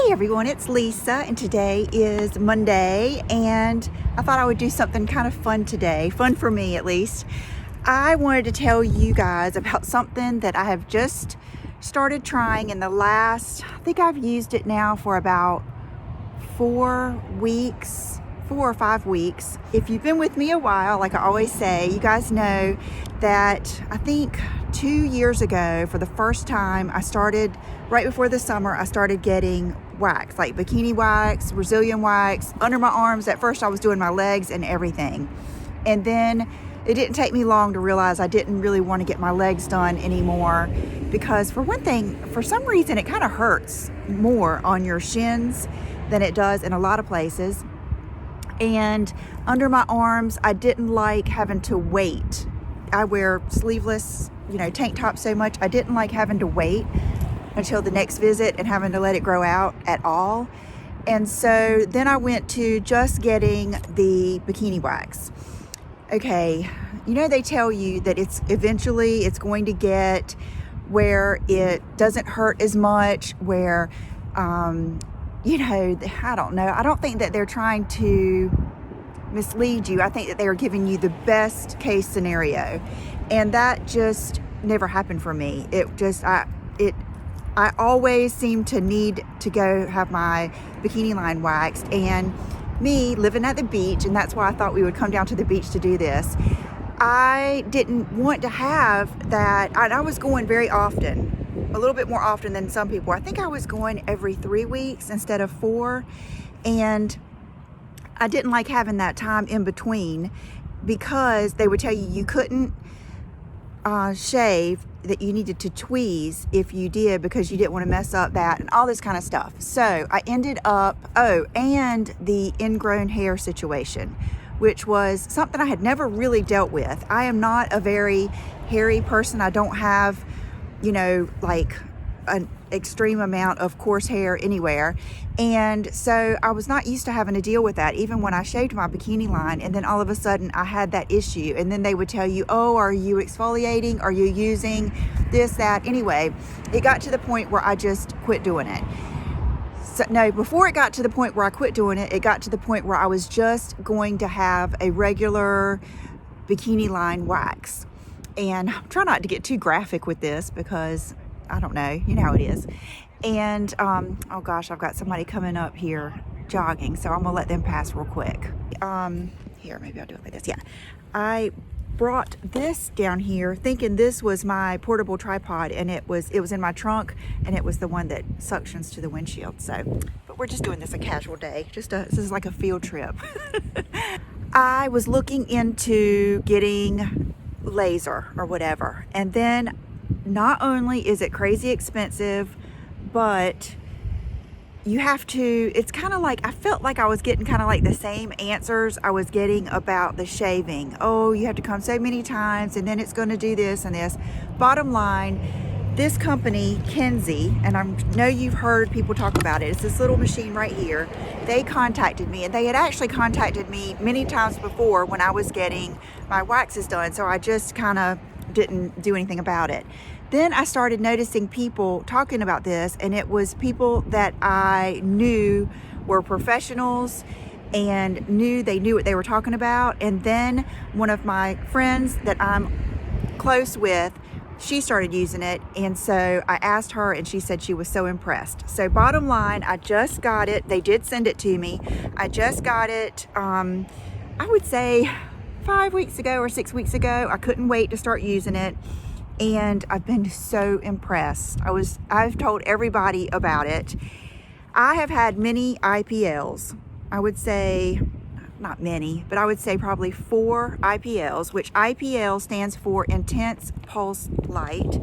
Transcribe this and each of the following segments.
Hey everyone, it's Lisa, and today is Monday, and I thought I would do something kind of fun today, fun for me at least. I wanted to tell you guys about something that I have just started trying in the last, I think I've used it now for about 4 or 5 weeks. If you've been with me a while, like I always say, you guys know that I think 2 years ago, for the first time, right before the summer, I started getting wax, like bikini wax, Brazilian wax, under my arms. At first I was doing my legs and everything. And then it didn't take me long to realize I didn't really want to get my legs done anymore, because for one thing, for some reason, it kind of hurts more on your shins than it does in a lot of places. And under my arms, I didn't like having to wait. I wear sleeveless, tank tops so much. I didn't like having to wait until the next visit and having to let it grow out at all. And so then I went to just getting the bikini wax. Okay, they tell you that eventually it's going to get where it doesn't hurt as much, where, I don't know. I don't think that they're trying to mislead you. I think that they are giving you the best case scenario. And that just never happened for me. I always seem to need to go have my bikini line waxed, and me living at the beach, and that's why I thought we would come down to the beach to do this. I didn't want to have that. I was going very often, a little bit more often than some people. I think I was going every 3 weeks instead of 4, and I didn't like having that time in between, because they would tell you couldn't shave, that you needed to tweeze if you did, because you didn't want to mess up that and all this kind of stuff. So I ended up, and the ingrown hair situation, which was something I had never really dealt with. I am not a very hairy person. I don't have, like an extreme amount of coarse hair anywhere. And so I was not used to having to deal with that, even when I shaved my bikini line. And then all of a sudden I had that issue. And then they would tell you, are you exfoliating? Are you using this, that? Anyway, it got to the point where I just quit doing it. So, no, before it got to the point where I quit doing it, it got to the point where I was just going to have a regular bikini line wax. And I'm trying not to get too graphic with this, because I don't know, you know how it is. And, oh gosh, I've got somebody coming up here jogging, so I'm gonna let them pass real quick. Here, maybe I'll do it like this. Yeah, I brought this down here thinking this was my portable tripod, and it was in my trunk, and it was the one that suctions to the windshield. So, but we're just doing this a casual day. This is like a field trip. I was looking into getting laser or whatever, and then not only is it crazy expensive, but you have to, it's kind of like, I felt like I was getting kind of like the same answers I was getting about the shaving. Oh, you have to come so many times, and then it's going to do this and this. Bottom line, this company, Kenzie, and I know you've heard people talk about it. It's this little machine right here. They contacted me, and they had actually contacted me many times before when I was getting my waxes done. So I just kind of didn't do anything about it. Then I started noticing people talking about this, and it was people that I knew were professionals and knew what they were talking about. And then one of my friends that I'm close with, she started using it, and so I asked her, and she said she was so impressed. So bottom line, I just got it. They did send it to me. I just got it, I would say 5 weeks ago or 6 weeks ago. I couldn't wait to start using it, and I've been so impressed. I've told everybody about it. I have had many IPLs. I would say, not many, but I would say probably 4 IPLs, which IPL stands for intense pulse light.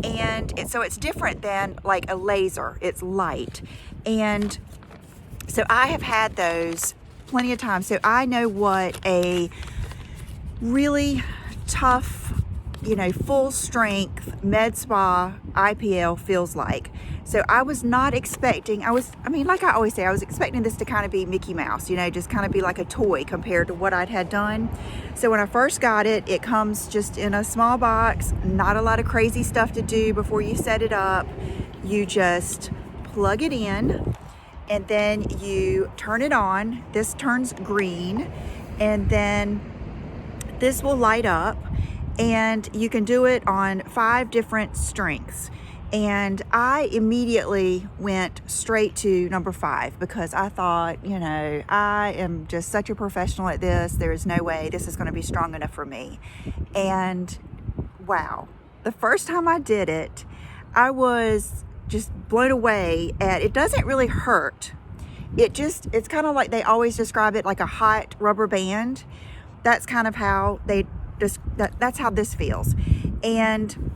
And so it's different than like a laser. It's light. And so I have had those plenty of times. So I know what a really tough, full strength med spa IPL feels like. So I was not expecting, like I always say, I was expecting this to kind of be Mickey Mouse, just kind of be like a toy compared to what I'd had done. So when I first got it, it comes just in a small box, not a lot of crazy stuff to do before you set it up. You just plug it in, and then you turn it on. This turns green, and then this will light up, and you can do it on 5 different strengths. And I immediately went straight to number 5 because I thought, I am just such a professional at this. There is no way this is going to be strong enough for me. And wow, the first time I did it, I was just blown away at it. Doesn't really hurt. It's kind of like they always describe it, like a hot rubber band. That's kind of how that's how this feels. And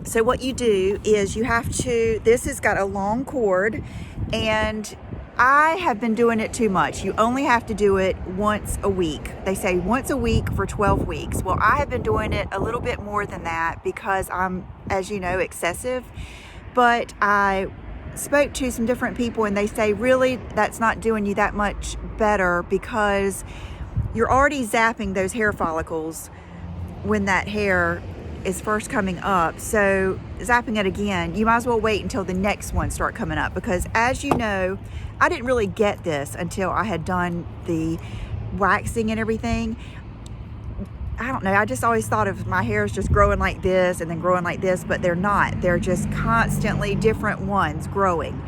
so what you do is this has got a long cord, and I have been doing it too much. You only have to do it once a week. They say once a week for 12 weeks. Well, I have been doing it a little bit more than that because I'm, as you know, excessive. But I spoke to some different people, and they say really that's not doing you that much better because you're already zapping those hair follicles when that hair is first coming up. So zapping it again, you might as well wait until the next one start coming up, because as you know, I didn't really get this until I had done the waxing and everything. I don't know, I just always thought of my hair is just growing like this and then growing like this, but they're not. They're just constantly different ones growing.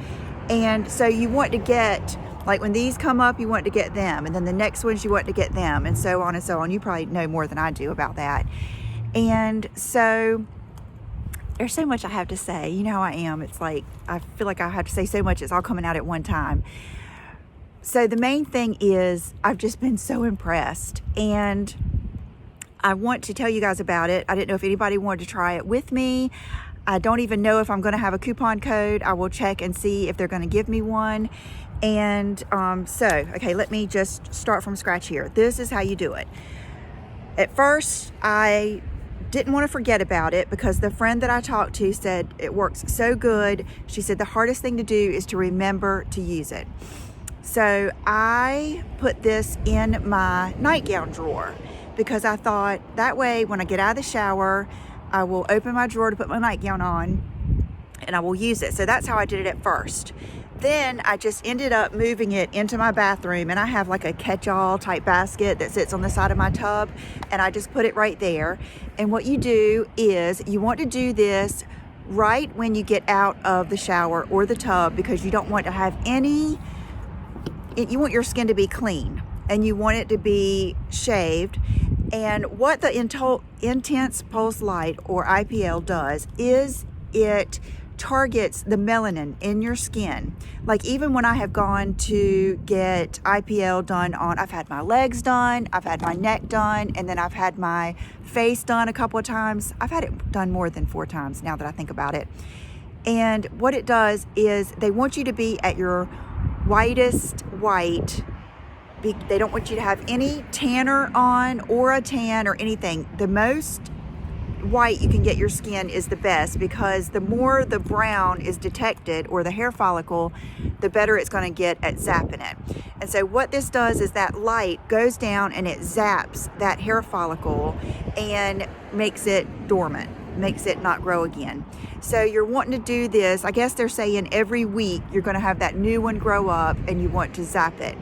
And so you want to get, like when these come up, you want to get them, and then the next ones you want to get them, and so on and so on. You probably know more than I do about that. And so there's so much I have to say. You know how I am. It's like I feel like I have to say so much, it's all coming out at one time. So the main thing is I've just been so impressed, and I want to tell you guys about it. I didn't know if anybody wanted to try it with me. I don't even know if I'm going to have a coupon code. I will check and see if they're going to give me one. And okay, let me just start from scratch here. This is how you do it. At first, I didn't want to forget about it because the friend that I talked to said it works so good. She said the hardest thing to do is to remember to use it. So I put this in my nightgown drawer because I thought that way when I get out of the shower, I will open my drawer to put my nightgown on and I will use it. So that's how I did it at first. Then I just ended up moving it into my bathroom, and I have like a catch-all type basket that sits on the side of my tub, and I just put it right there. And what you do is you want to do this right when you get out of the shower or the tub, because you don't want to have you want your skin to be clean and you want it to be shaved. And what the intense pulse light, or IPL, does is it targets the melanin in your skin. Like even when I have gone to get IPL done I've had my legs done, I've had my neck done, and then I've had my face done a couple of times. I've had it done more than 4 times now that I think about it. And what it does is they want you to be at your whitest white. They don't want you to have any tanner on or a tan or anything. The most white you can get your skin is the best, because the more the brown is detected, or the hair follicle, the better it's going to get at zapping it. And so what this does is that light goes down and it zaps that hair follicle and makes it dormant, makes it not grow again. So you're wanting to do this, I guess they're saying every week you're going to have that new one grow up and you want to zap it.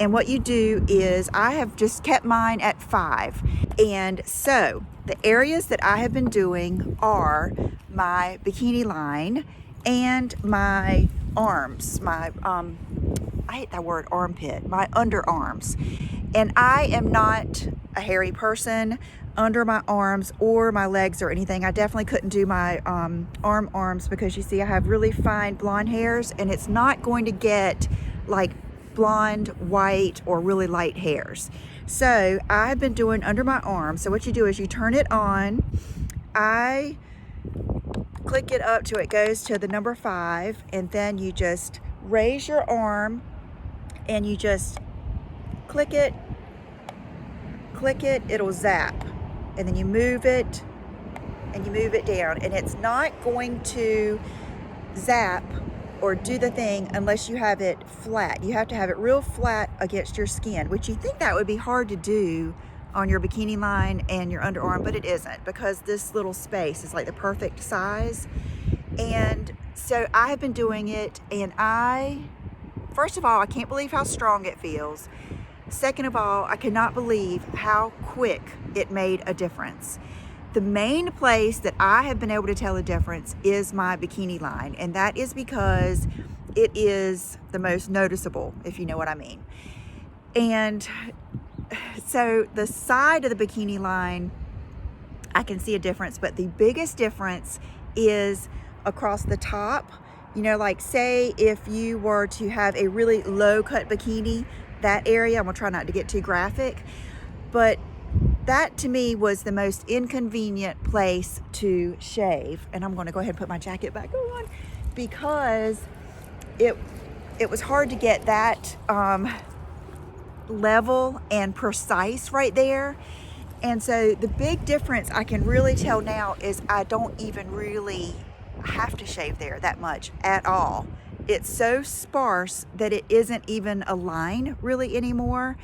And what you do is, I have just kept mine at 5. And so the areas that I have been doing are my bikini line and my arms, I hate that word armpit, my underarms. And I am not a hairy person under my arms or my legs or anything. I definitely couldn't do my arms, because you see I have really fine blonde hairs, and it's not going to get like blonde, white, or really light hairs. So I've been doing under my arm. So what you do is you turn it on. I click it up till it goes to the number 5, and then you just raise your arm and you just click it, it'll zap, and then you move it and you move it down, and it's not going to zap or do the thing unless you have it flat. You have to have it real flat against your skin, which you think that would be hard to do on your bikini line and your underarm, but it isn't, because this little space is like the perfect size. And so I have been doing it, and I First of all, I can't believe how strong it feels. Second of all, I cannot believe how quick it made a difference. The main place that I have been able to tell a difference is my bikini line, and that is because it is the most noticeable, if you know what I mean. And so the side of the bikini line, I can see a difference, but the biggest difference is across the top. You know, like say if you were to have a really low cut bikini, that area, I'm gonna try not to get too graphic, but that to me was the most inconvenient place to shave. And I'm gonna go ahead and put my jacket back on because it was hard to get that level and precise right there. And so the big difference I can really tell now is I don't even really have to shave there that much at all. It's so sparse that it isn't even a line really anymore.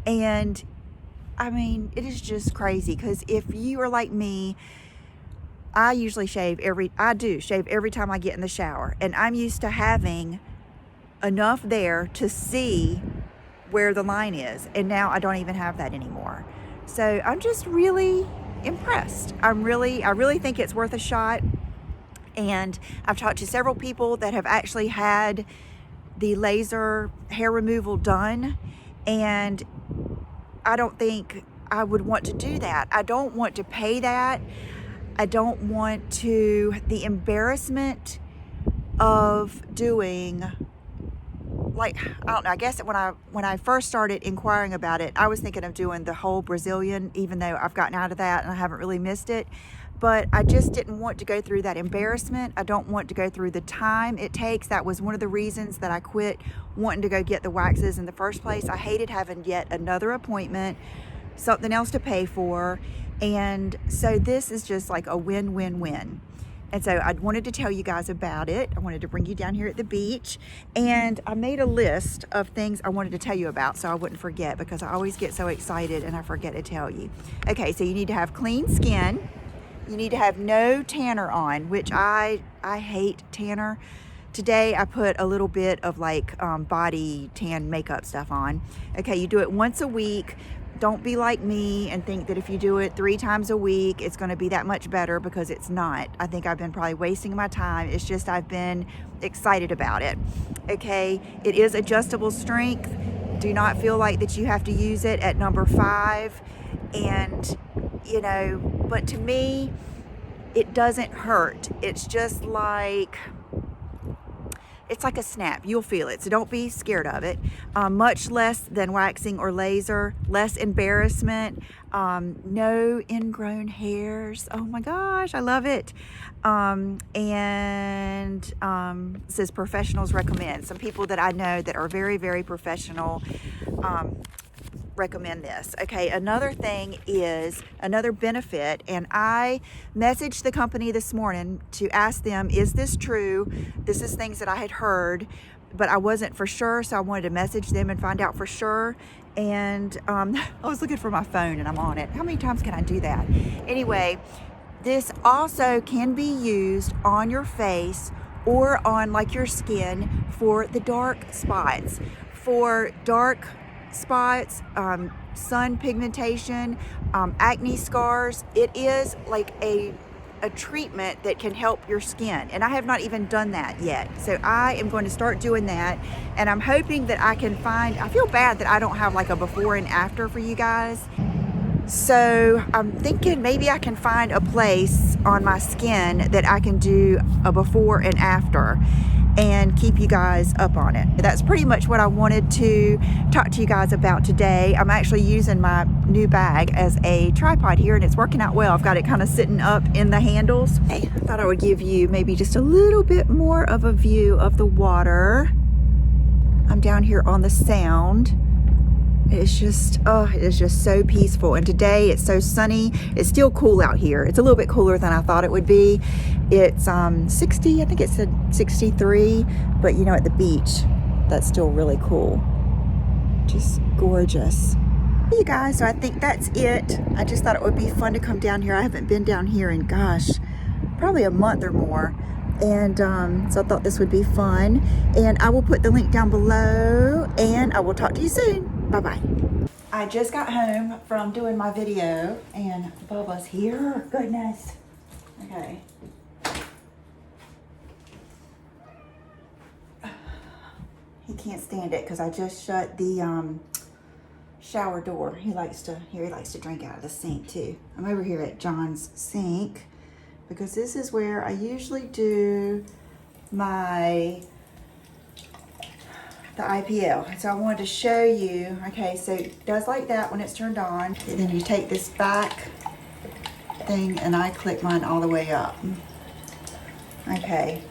And I mean, it is just crazy, because if you are like me, I usually shave every time I get in the shower, and I'm used to having enough there to see where the line is, and now I don't even have that anymore. So I'm just really impressed. I really think it's worth a shot. And I've talked to several people that have actually had the laser hair removal done, and I don't think I would want to do that. I don't want to pay that. I don't want the embarrassment of doing, like, I don't know, I guess when I first started inquiring about it, I was thinking of doing the whole Brazilian, even though I've gotten out of that and I haven't really missed it. But I just didn't want to go through that embarrassment. I don't want to go through the time it takes. That was one of the reasons that I quit wanting to go get the waxes in the first place. I hated having yet another appointment, something else to pay for. And so this is just like a win-win-win. And so I wanted to tell you guys about it. I wanted to bring you down here at the beach. And I made a list of things I wanted to tell you about so I wouldn't forget, because I always get so excited and I forget to tell you. Okay, so you need to have clean skin. You need to have no tanner on, which I hate tanner. Today I put a little bit of like body tan makeup stuff on. Okay, you do it once a week. Don't be like me and think that if you do it 3 times a week, it's gonna be that much better, because it's not. I think I've been probably wasting my time. It's just I've been excited about it. Okay, it is adjustable strength. Do not feel like that you have to use it at number 5. And you know, but to me, it doesn't hurt. It's just like, it's like a snap. You'll feel it, so don't be scared of it. Much less than waxing or laser, less embarrassment, no ingrown hairs. Oh my gosh, I love it. And it says professionals recommend. Some people that I know that are very, very professional recommend this. Okay, another thing is another benefit, and I messaged the company this morning to ask them, is this true? This is things that I had heard, but I wasn't for sure, so I wanted to message them and find out for sure. And I was looking for my phone and I'm on it. How many times can I do that? Anyway, this also can be used on your face or on like your skin for the dark spots, for dark spots, sun pigmentation, acne scars. It is like a treatment that can help your skin, and I have not even done that yet, so I am going to start doing that. And I'm hoping that I can find, I feel bad that I don't have like a before and after for you guys, so I'm thinking maybe I can find a place on my skin that I can do a before and after and keep you guys up on it. That's pretty much what I wanted to talk to you guys about today. I'm actually using my new bag as a tripod here, and it's working out well. I've got it kind of sitting up in the handles. Hey, I thought I would give you maybe just a little bit more of a view of the water. I'm down here on the Sound. It's just, oh, it is just so peaceful. And today it's so sunny. It's still cool out here. It's a little bit cooler than I thought it would be. It's 60, I think it said 63, but you know, at the beach, that's still really cool. Just gorgeous. Hey, you guys, so I think that's it. I just thought it would be fun to come down here. I haven't been down here in, gosh, probably a month or more. And so I thought this would be fun. And I will put the link down below, and I will talk to you soon. Bye-bye. I just got home from doing my video, and Bubba's here. Goodness. Okay. He can't stand it because I just shut the shower door. He likes to drink out of the sink too. I'm over here at John's sink because this is where I usually do the IPL. So I wanted to show you. Okay, so it does like that when it's turned on. And then you take this back thing and I click mine all the way up. Okay,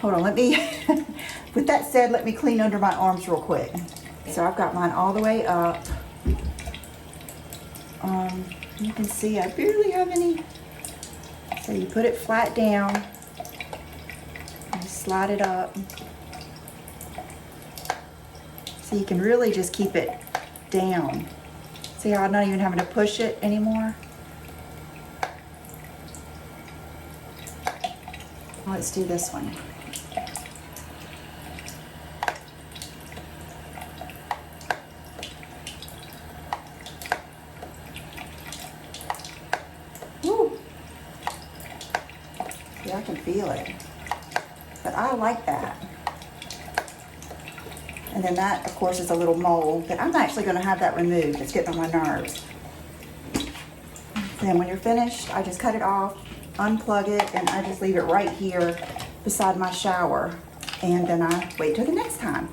hold on, let me, with that said, let me clean under my arms real quick. So I've got mine all the way up. You can see I barely have any. So you put it flat down, and slide it up. So you can really just keep it down. See how I'm not even having to push it anymore? Let's do this one. Woo. Yeah, I can feel it. But I like that. And then that, of course, is a little mole, but I'm actually going to have that removed. It's getting on my nerves. Then when you're finished, I just cut it off, unplug it, and I just leave it right here beside my shower. And then I wait till the next time.